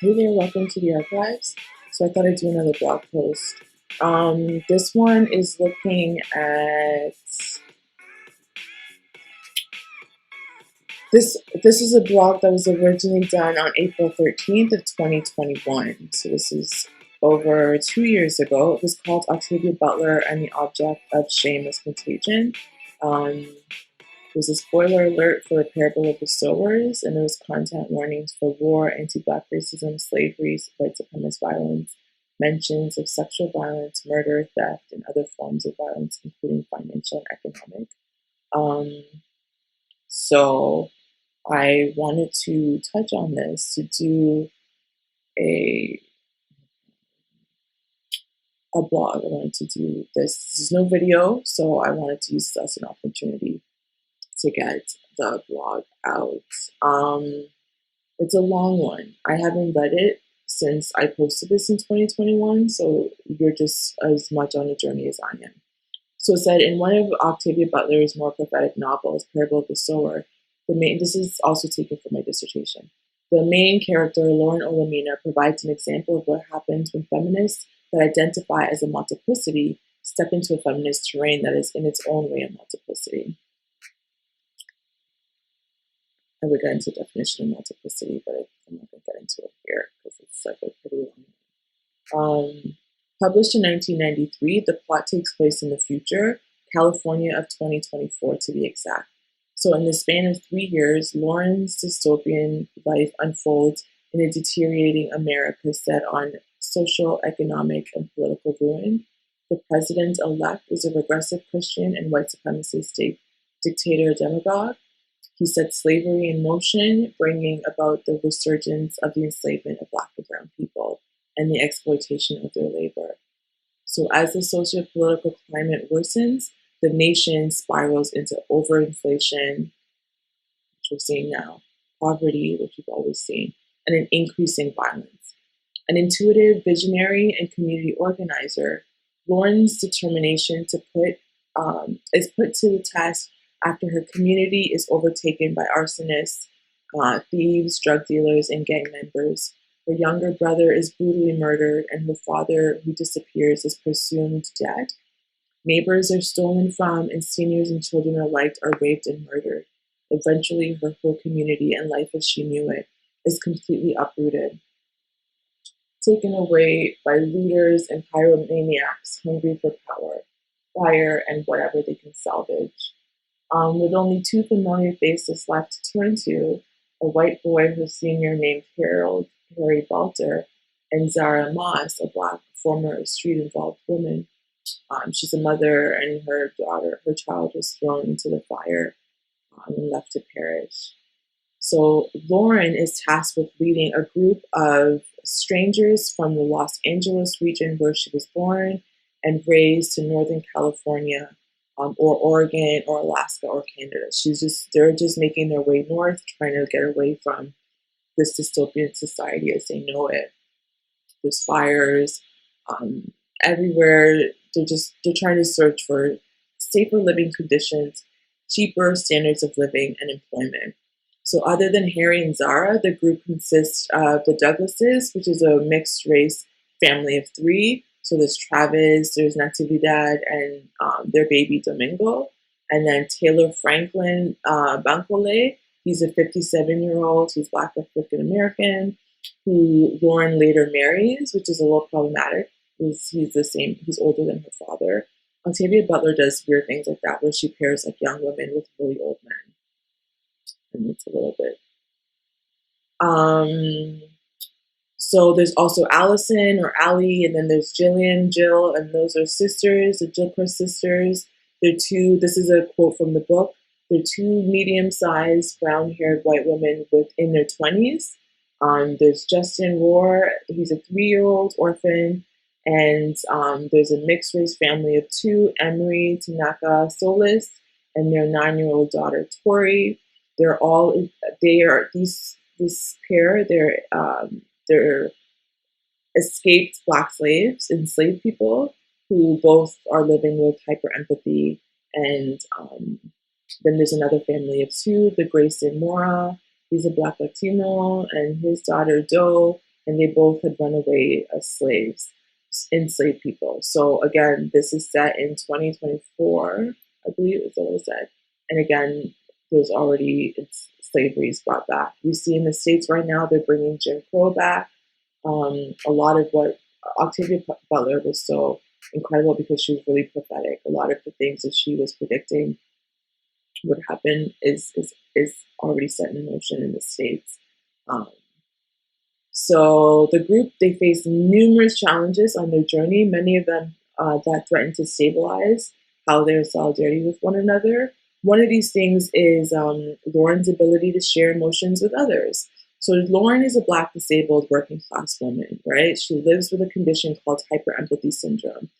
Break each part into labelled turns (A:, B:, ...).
A: Hey there, welcome to the archives. So I thought I'd do another blog post. This one is looking at this. This is a blog that was originally done on April 13th of 2021. So this is over 2 years ago. It was called Octavia Butler and the Object of Shame is Contagion. There's a spoiler alert for a parable of the sowers, and there was content warnings for war, anti-Black racism, slavery, white supremacist violence, mentions of sexual violence, murder, theft, and other forms of violence, including financial and economic. So I wanted to touch on this to do a blog. I wanted to do this. There's no video, so I wanted to use this as an opportunity to get the blog out. It's a long one. I haven't read it since I posted this in 2021, so you're just as much on the journey as I am. So it said, in one of Octavia Butler's more prophetic novels, Parable of the Sower, this is also taken from my dissertation. The main character, Lauren Olamina, provides an example of what happens when feminists that identify as a multiplicity step into a feminist terrain that is in its own way a multiplicity. I would get into the definition of multiplicity, but I'm not going to get into it here because it's like a pretty long. Published in 1993, the plot takes place in the future, California of 2024 to be exact. So in the span of 3 years, Lauren's dystopian life unfolds in a deteriorating America set on social, economic, and political ruin. The president-elect is a regressive Christian and white supremacist dictator demagogue. He set slavery in motion, bringing about the resurgence of the enslavement of Black and Brown people and the exploitation of their labor. So as the socio-political climate worsens, the nation spirals into overinflation, which we're seeing now, poverty, which we've always seen, and an increasing violence. An intuitive, visionary, and community organizer, Lauren's determination is put to the test after her community is overtaken by arsonists, thieves, drug dealers, and gang members. Her younger brother is brutally murdered, and her father, who disappears, is presumed dead. Neighbors are stolen from, and seniors and children alike are raped and murdered. Eventually, her whole community and life as she knew it is completely uprooted, taken away by looters and pyromaniacs hungry for power, fire, and whatever they can salvage. With only two familiar faces left to turn to, a white boy, her senior named Harry Balter, and Zara Moss, a Black former street-involved woman. She's a mother, and her child was thrown into the fire and left to perish. So Lauren is tasked with leading a group of strangers from the Los Angeles region where she was born and raised to Northern California, or Oregon or Alaska or Canada. They're just making their way north, trying to get away from this dystopian society as they know it. There's fires everywhere. They're trying to search for safer living conditions, cheaper standards of living, and employment. So other than Harry and Zara, the group consists of the Douglases, which is a mixed race family of 3. So there's Travis, there's Natividad, and their baby Domingo. And then Taylor Franklin Bankole, he's a 57-year-old, he's Black African American, who Lauren later marries, which is a little problematic. He's older than her father. Octavia Butler does weird things like that, where she pairs like young women with really old men. And it's a little bit. So there's also Allison or Allie, and then there's Jillian, Jill, and those are sisters, the Gilchrist sisters. They're two, this is a quote from the book, they're 2 medium-sized brown-haired white women in their 20s. There's Justin Rohr, he's a 3-year-old orphan, and there's a mixed-race family of 2, Emery, Tanaka, Solis, and their 9-year-old daughter, Tori. This pair, they're escaped Black slaves, enslaved people, who both are living with hyper-empathy. And then there's another family of 2, the Grayson Mora. He's a Black Latino, and his daughter, Doe, and they both had run away as slaves, enslaved people. So again, this is set in 2024, I believe is what I said. And again, there's already slavery is brought back. We see in the States right now, they're bringing Jim Crow back. A lot of what Octavia Butler was so incredible because she was really prophetic. A lot of the things that she was predicting would happen is already set in motion in the States. Um, so the group, they face numerous challenges on their journey, many of them that threaten to stabilize how their solidarity with one another. One of these things is Lauren's ability to share emotions with others. So Lauren is a Black disabled working class woman, right? She lives with a condition called hyperempathy syndrome,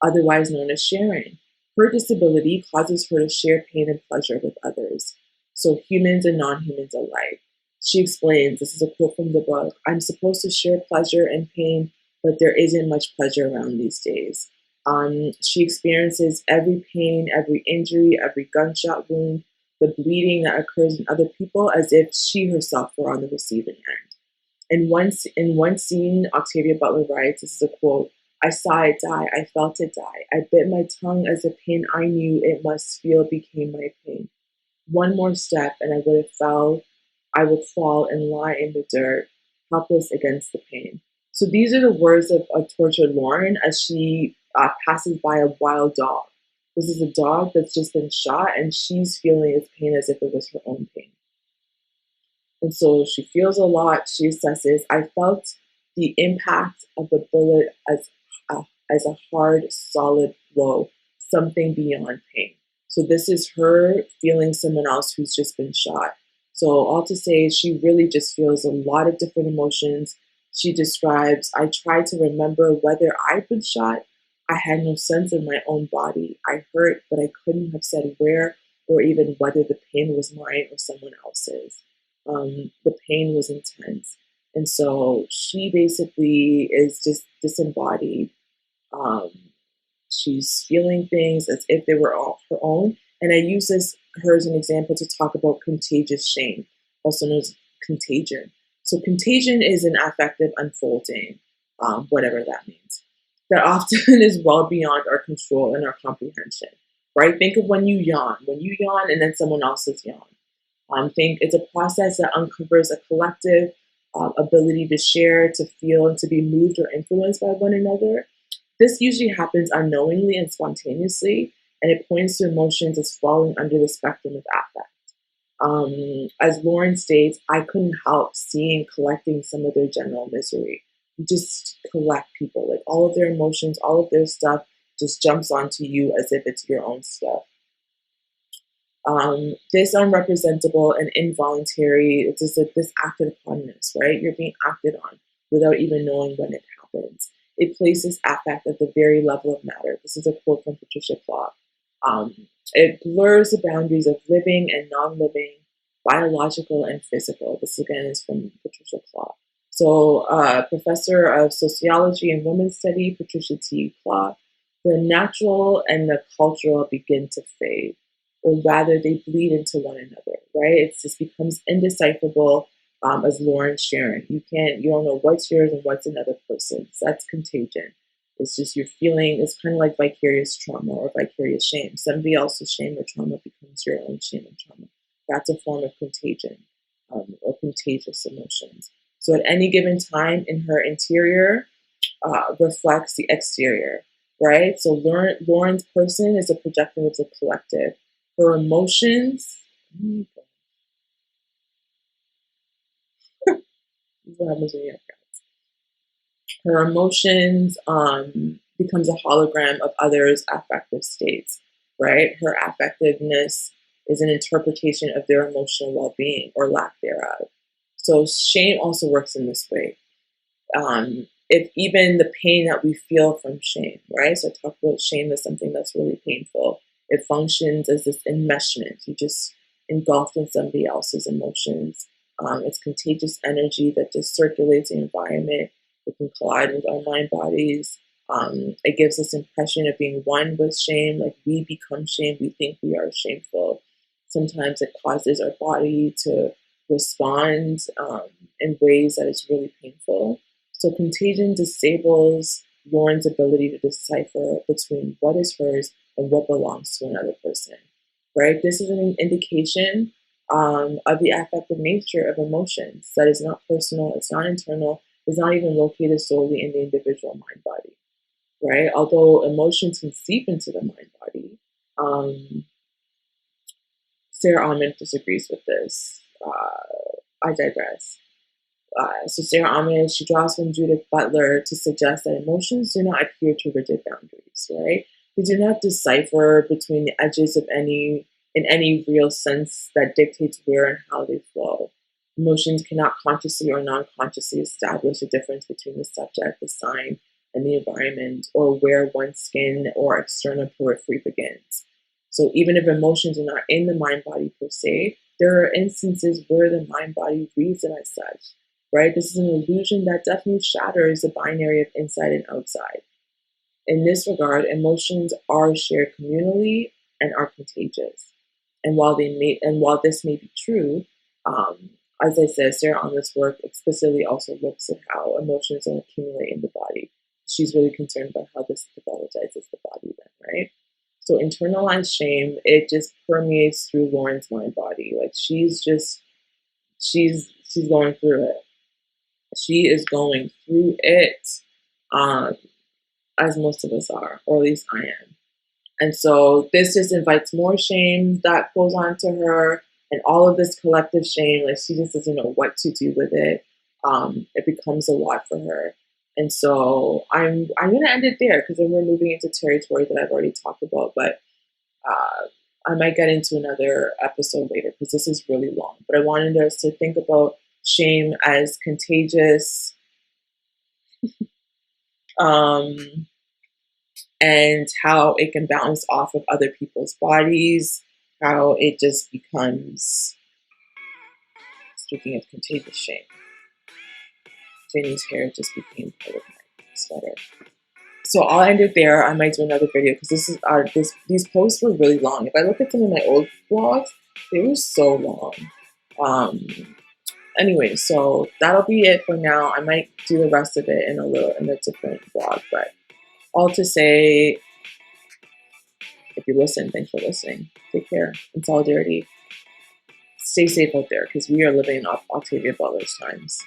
A: otherwise known as sharing. Her disability causes her to share pain and pleasure with others, so humans and non-humans alike. She explains, this is a quote from the book, I'm supposed to share pleasure and pain, but there isn't much pleasure around these days. She experiences every pain, every injury, every gunshot wound, the bleeding that occurs in other people as if she herself were on the receiving end. In one scene, Octavia Butler writes, this is a quote, I saw it die, I felt it die. I bit my tongue as the pain I knew it must feel became my pain. One more step and I would fall and lie in the dirt, helpless against the pain. So these are the words of tortured Lauren as she passes by a wild dog. This is a dog that's just been shot and she's feeling its pain as if it was her own pain. And so she feels a lot. She assesses, I felt the impact of the bullet as a hard, solid blow, something beyond pain. So this is her feeling someone else who's just been shot. So all to say, she really just feels a lot of different emotions. She describes, I tried to remember whether I'd been shot. I had no sense of my own body. I hurt, but I couldn't have said where or even whether the pain was mine or someone else's. The pain was intense. And so she basically is just disembodied. Um, she's feeling things as if they were all her own. And I use her as an example to talk about contagious shame, also known as contagion. So contagion is an affective unfolding, whatever that means, that often is well beyond our control and our comprehension, right? Think of when you yawn and then someone else's yawn. Think it's a process that uncovers a collective ability to share, to feel, and to be moved or influenced by one another. This usually happens unknowingly and spontaneously, and it points to emotions as falling under the spectrum of affect. As Lauren states, I couldn't help collecting some of their general misery. You just collect people, like all of their emotions, all of their stuff just jumps onto you as if it's your own stuff. This unrepresentable and involuntary, it's just like this acted uponness, right? You're being acted on without even knowing when it happens. It places affect at the very level of matter. This is a quote from Patricia Clark. It blurs the boundaries of living and non-living, biological and physical. This again is from Patricia Clark. So professor of sociology and women's study, Patricia T. Clark, the natural and the cultural begin to fade, or rather they bleed into one another, right? It just becomes indecipherable as Lauren's sharing. You don't know what's yours and what's another person's. That's contagion. It's just you're feeling, it's kind of like vicarious trauma or vicarious shame. Somebody else's shame or trauma becomes your own shame and trauma. That's a form of contagion or contagious emotions. So at any given time in her interior reflects the exterior, right? So Lauren's person is a projection of the collective. Her emotions, her emotions becomes a hologram of others' affective states, right? Her affectiveness is an interpretation of their emotional well-being or lack thereof. So shame also works in this way. If even the pain that we feel from shame, right? So I talk about shame as something that's really painful. It functions as this enmeshment. You just engulfed in somebody else's emotions. It's contagious energy that just circulates the environment. It can collide with our mind bodies. It gives us impression of being one with shame, like we become shame. We think we are shameful. Sometimes it causes our body to respond in ways that is really painful. So Contagion disables Lauren's ability to decipher between what is hers and what belongs to another person, right? This is an indication of the affective nature of emotions that is not personal, it's not internal, it's not even located solely in the individual mind body, right? Although emotions can seep into the mind body, Sarah Ahmed disagrees with this. I digress. So Sarah Ahmed, she draws from Judith Butler to suggest that emotions do not adhere to rigid boundaries, right? They do not decipher between the edges of in any real sense that dictates where and how they flow. Emotions cannot consciously or non-consciously establish a difference between the subject, the sign, and the environment, or where one's skin or external periphery begins. So even if emotions are not in the mind body per se, there are instances where the mind body reads them as such, right? This is an illusion that definitely shatters the binary of inside and outside. In this regard, emotions are shared communally and are contagious. And while this may be true, um, as I said, Sarah Ahmed's work explicitly also looks at how emotions don't accumulate in the body. She's really concerned about how this pathologizes the body then, right? So internalized shame, it just permeates through Lauren's mind body. Like she's going through it. She is going through it, um, as most of us are, or at least I am. And so this just invites more shame that goes on to her, and all of this collective shame, like she just doesn't know what to do with it. It becomes a lot for her. And so I'm gonna end it there because then we're moving into territory that I've already talked about, but I might get into another episode later because this is really long. But I wanted us to think about shame as contagious, um, and how it can bounce off of other people's bodies, how it just becomes, speaking of contagious shame, Jenny's hair just became part of my sweater. So I'll end it there. I might do another video because these posts were really long. If I look at some of my old blogs, they were so long. Anyway, so that'll be it for now. I might do the rest of it in a different blog, but all to say, if you listen, thanks for listening. Take care. In solidarity. Stay safe out there because we are living in Octavia Butler's times.